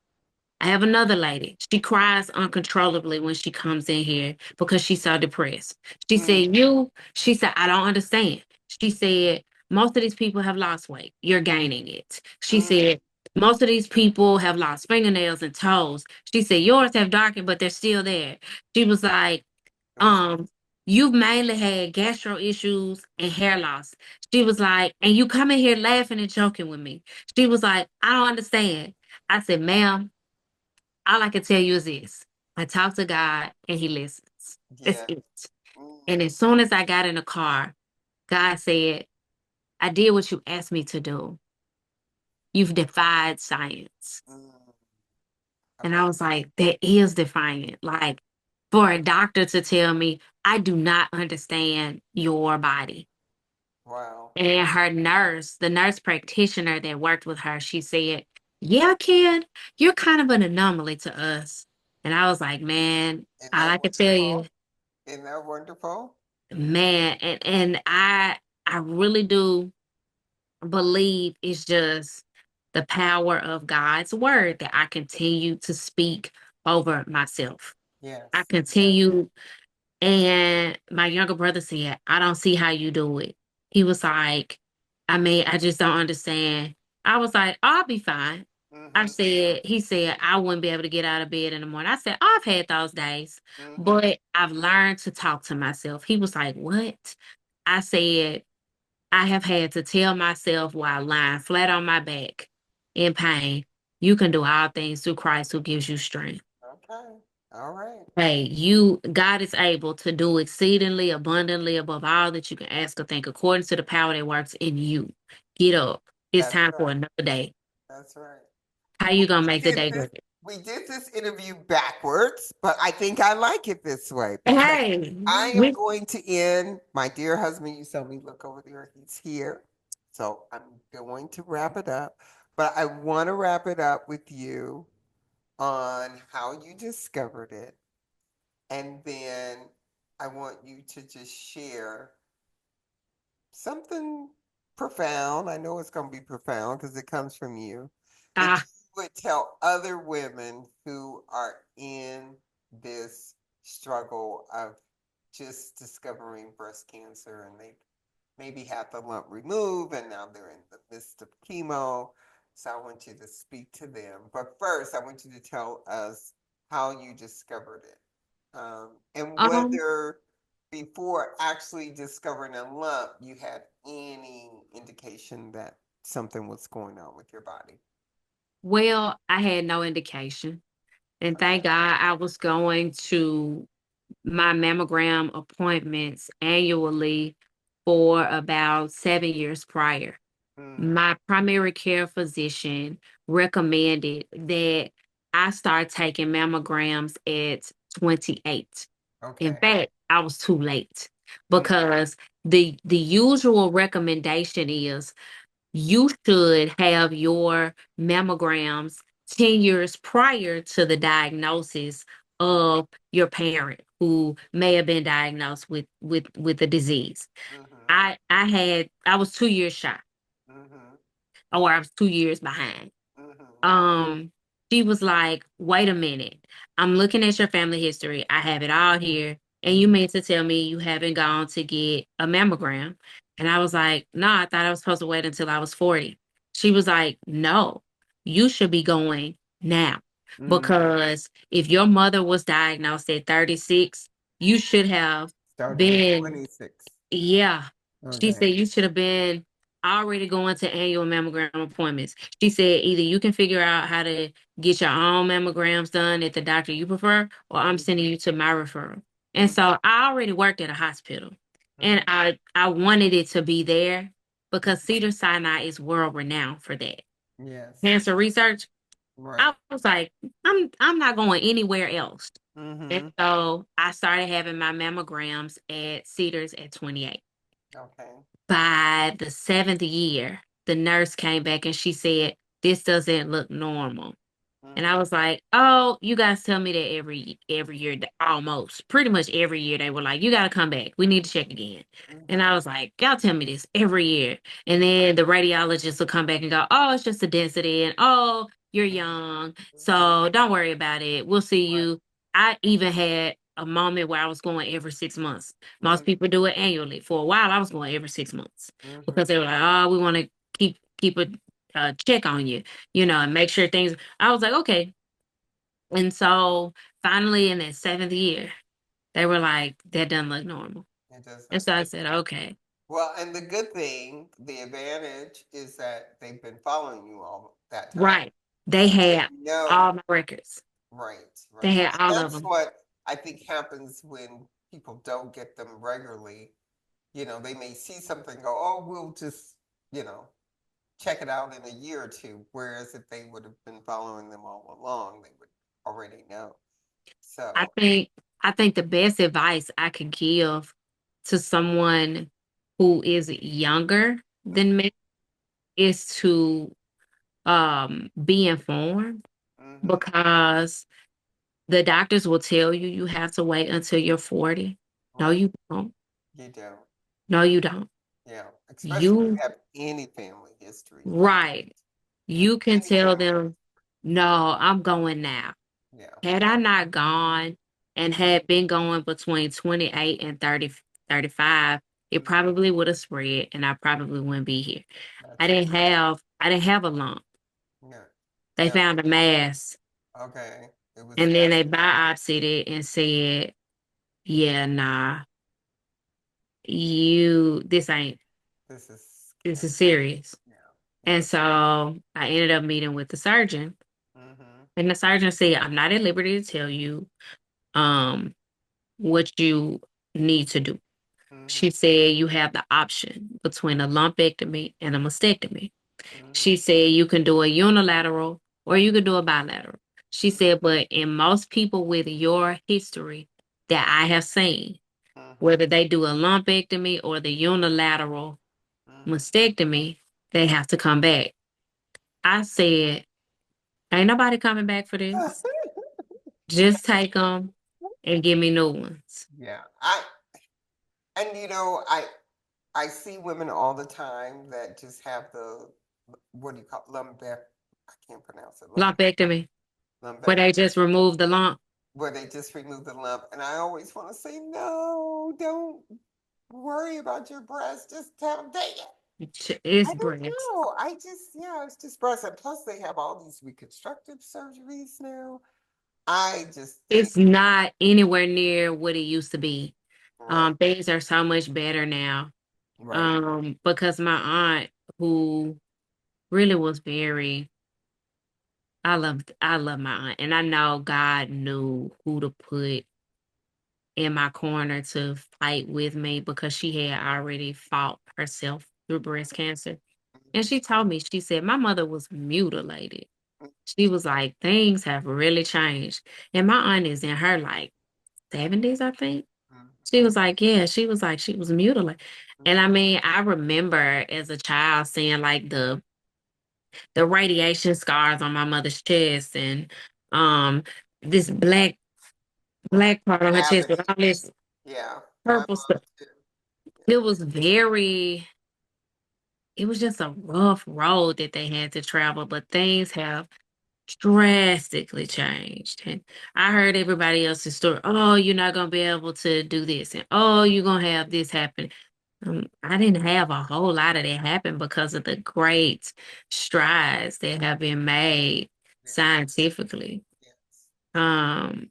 I have another lady. She cries uncontrollably when she comes in here because she's so depressed. Mm, She said, I don't understand. She said, most of these people have lost weight. You're gaining it. She mm, said, most of these people have lost fingernails and toes. She said, yours have darkened, but they're still there. She was like, that's, um, you've mainly had gastro issues and hair loss. She was like, and you come in here laughing and joking with me. She was like, I don't understand. I said, ma'am, all I can tell you is this. I talk to God and he listens. science. That's Yeah. it. And Mm, as soon as I got in the car, God said, I did what you asked me to do. You've defied science. mm. And Okay. I was like, that is defiant. Like, for a doctor to tell me, I do not understand your body. Wow. And her nurse, the nurse practitioner that worked with her, she said, yeah, kid, you're kind of an anomaly to us. And I was like, man, Isn't all that I could tell you, wonderful? Isn't that wonderful? man, and I really do believe it's just the power of God's word that I continue to speak over myself. I Yes. Yes. continue, and my younger brother said, I don't see how you do it. He was like, I mean, I just don't understand. I was like, I'll be fine. Mm-hmm. He said, I wouldn't be able to get out of bed in the morning. I said, I've had those days, Mm-hmm. but I've learned to talk to myself. He was like, what? I said, I have had to tell myself while lying flat on my back in pain, you can do all things through Christ who gives you strength. Okay. All right. Hey, God is able to do exceedingly abundantly above all that you can ask or think, according to the power that works in you. Get up. It's That's time for right. another day. That's right. How you Well, gonna make the day this. great? We did this interview backwards, but I think I like it this way because Hey, I am we going to end. My dear husband, you saw me look over there. He's here. So I'm going to wrap it up. But I want to wrap it up with you on how you discovered it. And then I want you to just share something profound. I know it's going to be profound because it comes from you that ah you would tell other women who are in this struggle of just discovering breast cancer and they maybe had the lump removed and now they're in the midst of chemo. So I want you to speak to them. But first, I want you to tell us how you discovered it and um whether before actually discovering a lump, you had any indication that something was going on with your body. well, I had no indication. And Okay. thank God I was going to my mammogram appointments annually for about 7 years prior. Mm, My primary care physician recommended that I start taking mammograms at 28. In okay. fact, I was too late Mm, because the usual recommendation is you should have your mammograms 10 years prior to the diagnosis of your parent who may have been diagnosed with the disease. mm-hmm, I was 2 years shy, mm-hmm, or I was 2 years behind. mm-hmm, um, she was like, wait a minute. I'm looking at your family history. I have it all here. And you mm-hmm, mean to tell me you haven't gone to get a mammogram? And I was like, no, I thought I was supposed to wait until I was 40. She was like, no, you should be going now. mm. Because if your mother was diagnosed at 36, you should have Started at been, 26. yeah. She Okay. said you should have been already going to annual mammogram appointments. She said either you can figure out how to get your own mammograms done at the doctor you prefer, or I'm sending you to my referral. And Mm-hmm, so I already worked at a hospital, and mm-hmm, I wanted it to be there because mm-hmm. Cedars-Sinai is world renowned for that. Yes. Cancer research. Right. I was like, I'm not going anywhere else. And Mm-hmm. so I started having my mammograms at Cedars at 28. Okay. By the seventh year, the nurse came back and she said, this doesn't look normal. And I Mm-hmm, was like, "Oh, you guys tell me that every year, almost pretty much every year they were like, you got to come back. We need to check again." And mm-hmm, I was like, "Y'all tell me this every year." And then the radiologist will come back and go, "Oh, it's just a density, and oh, you're young, mm-hmm. so don't worry about it. We'll see Right. you." I even had a moment where I was going every 6 months. Most Mm-hmm, people do it annually. For a while, I was going every 6 months mm-hmm, because they were like, "Oh, we want to keep a check on you, and make sure things." I was like, okay. And so finally in that seventh year, they were like, that doesn't look normal. it does And not. so I said, okay. Well, and the good thing, the advantage is that they've been following you all that time. Right. They So they had know, all my records. right, They right. had And all of that's them. what I think happens when people don't get them regularly. They may see something and go, oh, we'll just, you know, check it out in a year or two. Whereas if they would have been following them all along, they would already know. I So, think I think the best advice I could give to someone who is younger than me is to be informed mm-hmm, because the doctors will tell you you have to wait until you're 40. No, right. you don't. You don't. No, you don't. Yeah. Especially if you You have any family history. right. And You can any tell family. them, no, I'm going now. Yeah. Had I not gone and had been going between 28 and 30, 35, it Mm-hmm. probably would have spread and I probably wouldn't be here. That's right. I didn't have a lump. Yeah. They Yeah. found a mass Okay. It was and then they massive. biopsied it and said, yeah, nah, you, This is this is cancer. serious. Yeah. And Yeah. so I ended up meeting with the surgeon Mm-hmm. and the surgeon said, I'm not at liberty to tell you, um, what you need to do. Mm-hmm. She said you have the option between a lumpectomy and a mastectomy. Mm-hmm. She said you can do a unilateral or you can do a bilateral. She said, but in most people with your history that I have seen, Mm-hmm. whether they do a lumpectomy or the unilateral Mm-hmm. mastectomy, they have to come back. I said, ain't nobody coming back for this. Just take them and give me new ones. Yeah. I see women all the time that just have the, what do you call it? Lumbac? I can't pronounce it. Lumpectomy, where Lumbac, they just remove the lump. where they just remove the lump. And I always want to say, no, don't worry about your breast. Just have them take it. It's I don't breast. know. Yeah, it's just breast. And plus, they have all these reconstructive surgeries now. I just think, It's not anywhere near what it used to be. right, Things are so much better now. right. Because my aunt, who really was very, I love my aunt, and I know God knew who to put in my corner to fight with me because she had already fought herself through breast cancer. And she told me, she said, my mother was mutilated. She was like, things have really changed. And my aunt is in her like 70s, I think. She was like, yeah, she was like, she was mutilated. And I mean, I remember as a child seeing like the radiation scars on my mother's chest and um this black part on her chest with Cavity. all this Yeah, my purple mom stuff. too. It was very, it was just a rough road that they had to travel, but things have drastically changed. And I heard everybody else's story. Oh, you're not gonna be able to do this, and oh, you're gonna have this happen. I didn't have a whole lot of that happen because of the great strides that have been made Yeah, scientifically. yes. Um,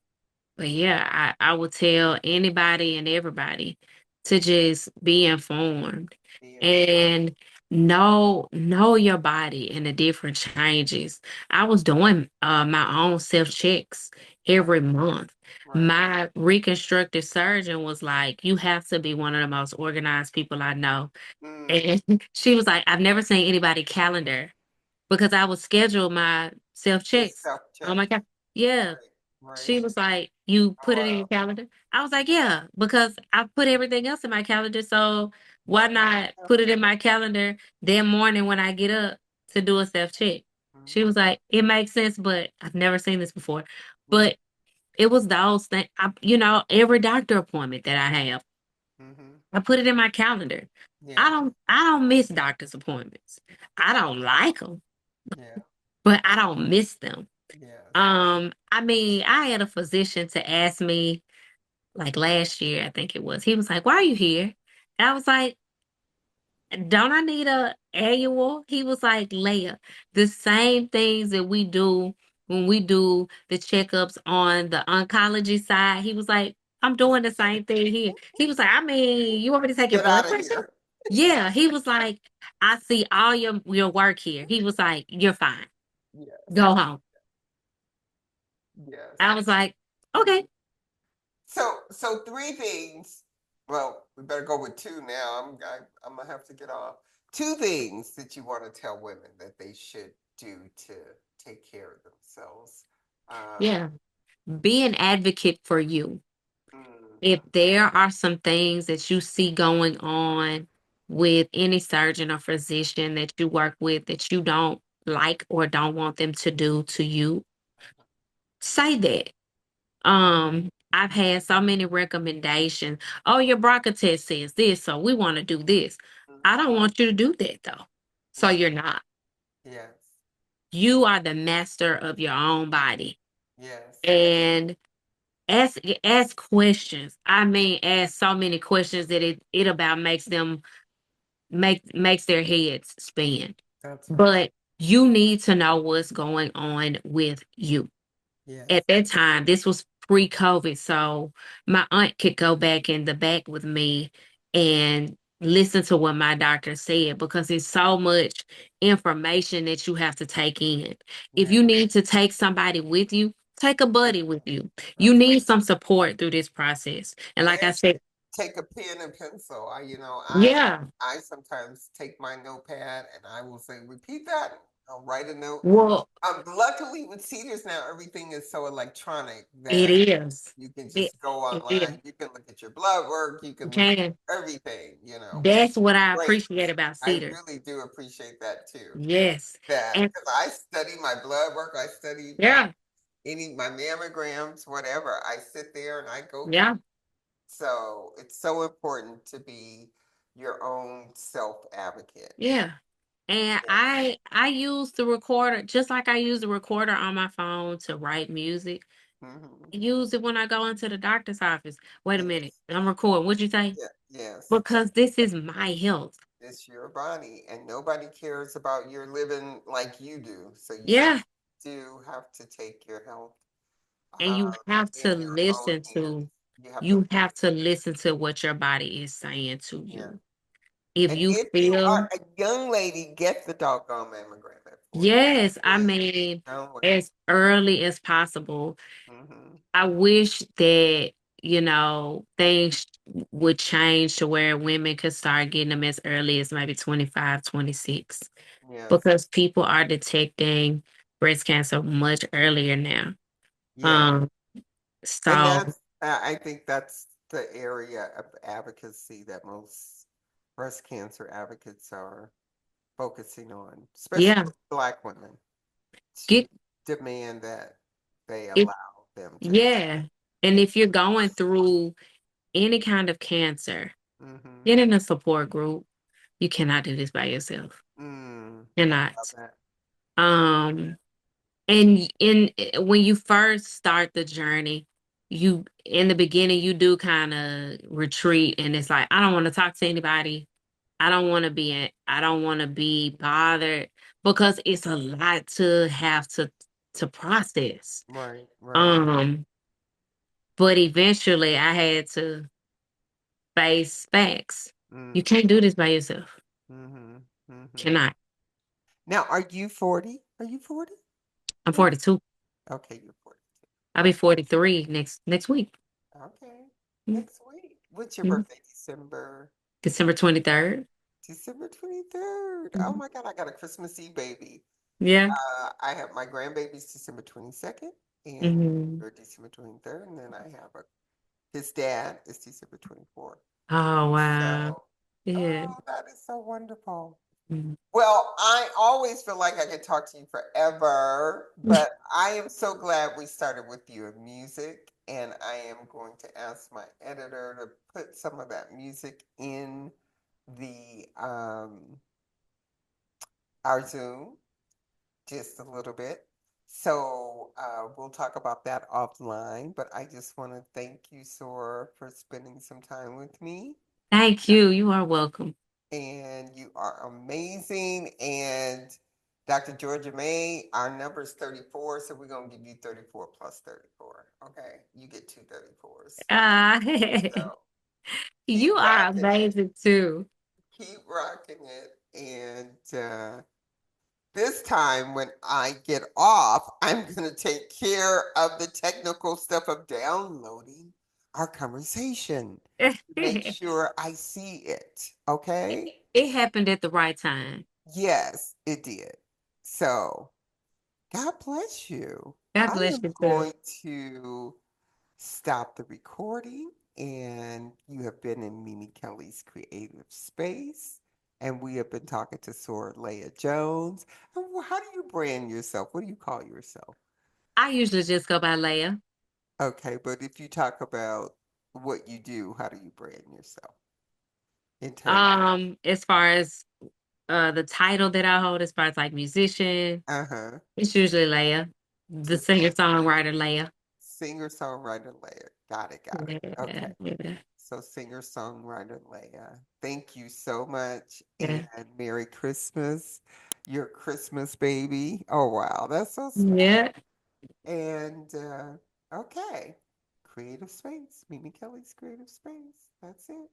but yeah, I would tell anybody and everybody to just be informed Yeah, and know your body and the different changes. I was doing my own self checks right, every month. right. My reconstructive surgeon was like, "You have to be one of the most organized people I know." Mm, And she was like, "I've never seen anybody calendar because I would schedule my self your checks. self Oh check. my God. Yeah. Right, right. She was like, you Oh, put it in your wow. calendar? I was like, yeah, because I put everything else in my calendar. So Why why not not? put it in my calendar that morning when I get up to do a self check? She Mm-hmm. was like, it makes sense, but I've never seen this before. Right. But it was those things, every doctor appointment that I have, Mm-hmm. I put it in my calendar. Yeah, I don't miss doctor's appointments. I don't like them, yeah, but I don't miss them. yes. I mean, I had a physician to ask me like last year, I think it was. He was like, "Why are you here?" And I was like, "Don't I need a annual?" He was like, "Leah, the same things that we do when we do the checkups on the oncology side." He was like, "I'm It's doing the the same. same thing here." He was like, "I mean, you want me to take your Get out blood of pressure?" here. Yeah, he was like, "I see all your work here." He was like, "You're fine. Yes, Go home." yes. I was like, "Okay." so three things. Well, we better go with two now. I'm gonna have to get off. Two things that you want to tell women that they should do to take care of themselves. Um, Yeah. Be an advocate for you. If mhm, there are some things that you see going on with any surgeon or physician that you work with that you don't like or don't want them to do to you, say that. I've had so many recommendations. Oh, your BRCA test says this, so we want to do this. I mhm. don't want you to do that though. So Yeah. you're not. Yes. You are the master of your own body. Yes. And ask questions. I mean, ask so many questions that it about makes their heads spin. That's right. But you need to know what's going on with you. At Yes. that time, this was pre-COVID, so my aunt could go back in the back with me and listen to what my doctor said because it's so much information that you have to take in. If Yeah. you need to take somebody with you, take a buddy with you. You That's need some support through this process. And like I and said, take a pen and pencil. yeah, I sometimes take my notepad and I will say, repeat that. I'll write a note. well, Luckily with Cedars now, everything is so electronic it that is. you can It, just go it is. online. You can look at your blood work. You You can look can. at everything, which is That's what I great. appreciate about I Cedar. really do appreciate that too. Yes. That And because I study my blood work, I study yeah, my mammograms, whatever. I sit there and I go through. yeah. So it's so important to be your own self advocate. Yeah. And Yes. I use the recorder just like I use the recorder on my phone to write music. Hmm. I use it when I go into the doctor's office. Wait a minute. Yes. I'm recording. What'd you say? Yeah. Yes. Because this is my health. It's your body, and nobody cares about your living like you do. So you Yeah. do have to take your health And you have in to your own listen hands. to You have to, you have to listen to what your body is saying to yeah. you. If And you if you feel are a young lady, get the doggone mammogram at 40. yes, I Please, mean don't wait. as early as possible. Hmm. I wish that, things would change to where women could start getting them as early as maybe 25, 26, Yes. because people are detecting breast cancer much earlier now. Yeah. Um, And so I think that's the area of advocacy that most breast cancer advocates are focusing on, especially yeah, with Black women, to get demand that they if allow them to yeah. And get. if you're going through any kind of cancer, Mm-hmm. get in a support group. You cannot do this by yourself. Mm, I love Cannot. that. Um, And when you first start the journey, you in the beginning you do kind of retreat and it's like I don't want to talk to anybody. I don't want to be bothered because it's a lot to have to process. Right, right. Um but eventually I had to face facts. You Mm, can't do this by yourself. mm-hmm, mm-hmm. Cannot. Now, are you 40? Are you 40? I'm Yeah. 42. Okay, you're 40. I'll be Okay, 43 next week. okay. Mhm. Next week. What's your Mhm. birthday? December 23rd. December 23rd. Oh Mhm. my God, I got a Christmas Eve baby. Yeah. I have my grandbaby's December 22nd and Mhm. you're December 23rd. And then I have his dad is December 24th. Oh, wow. So, Yeah. oh, that is so wonderful. Mhm. Well, I always feel like I could talk to you forever, but I am so glad we started with your music. And I am going to ask my editor to put some of that music in the our Zoom just a little bit. So we'll talk about that offline. But I just want to thank you, Sora, for spending some time with me. Thank you. You are welcome. And you are amazing. And Dr. Georgia May, our number is 34, so we're going to give you 34 plus 34. Okay, you get two 34s. Ah, So keep you are rocking it. amazing too. Keep rocking it. And this time when I get off, I'm going to take care of the technical stuff of downloading our conversation to make it, sure I see it. Okay? it happened at the right time. Yes, it did. So, God bless you. God I bless am you too. going to stop the recording, and you have been in Mimi Kelly's creative space, and we have been talking to Singer Laia Jones. And how do you brand yourself? What do you call yourself? I usually just go by Leia. Okay, but if you talk about what you do, how do you brand yourself in terms As far as the title that I hold, as far as like musician, uh-huh, it's usually Leia, the just singer songwriter Leia. singer-songwriter Laia. Got it, got it. Yeah, Okay. yeah, So singer-songwriter Laia. Thank you so much, and yeah. Merry Christmas. Your Christmas baby. Oh wow, that's so sweet. Yeah. And okay. Creative space. Mimi Kelly's creative space. That's it.